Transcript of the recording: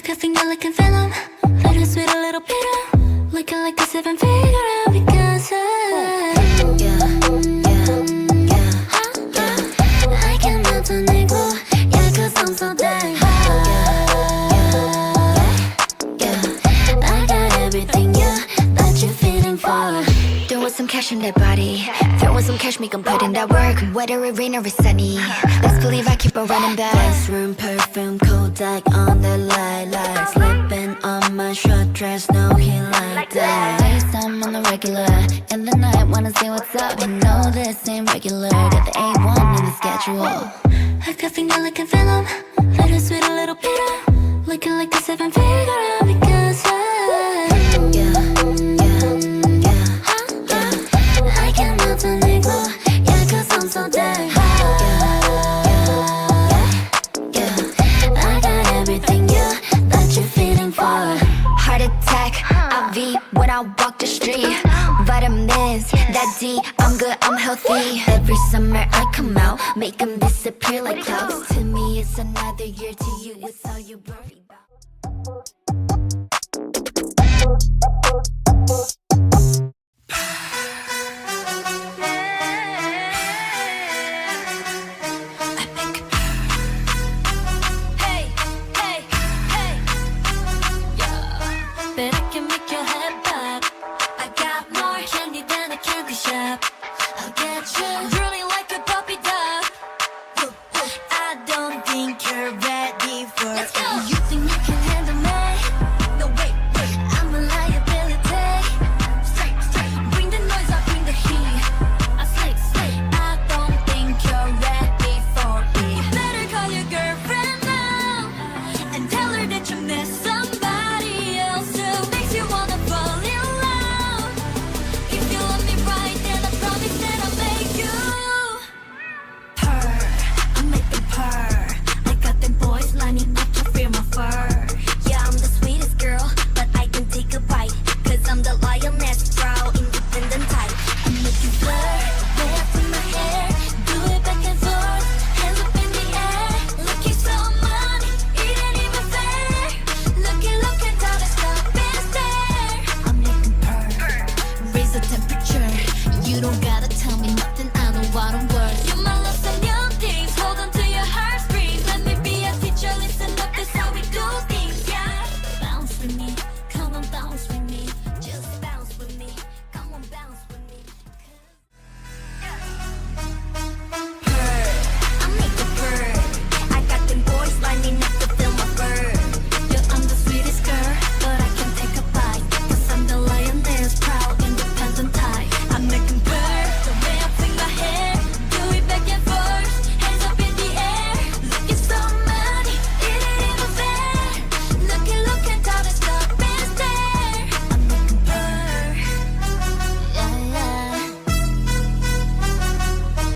cuffing you like a venom. Little sweet, a little bitter. Looking like a seven figure out because I can melt an igloo. Yeah, cause I'm so dang I got everything, yeah, that you're feeling for. Throwing some cash in that body. Throwing some cash, make 'em put in that work. Whether it rain or it's sunny, let's believe I keep on running back. Bathroom perfume, Kodak on the lilac. Slipping on my short dress, no he like that. FaceTime on the regular. In the night, wanna see what's up. You know this ain't regular. Got the A1 in the schedule. I cuffing you like a venom. Little sweet, a little bitter. Looking like a seven figure out because I can melt an igloo. Yeah, cause I'm so dang I got everything, yeah, that you're feeling for. Heart attack, IV when I walk the street. Vitamins, that D, I'm good, I'm healthy. Every summer I come out, make 'em disappear like clouds. To me it's another year, to you it's all you worry about. But I can make your head pop. I got more candy than a candy shop. I'll get you really like a puppy dog. I don't think you're ready for. Let's go. You think you can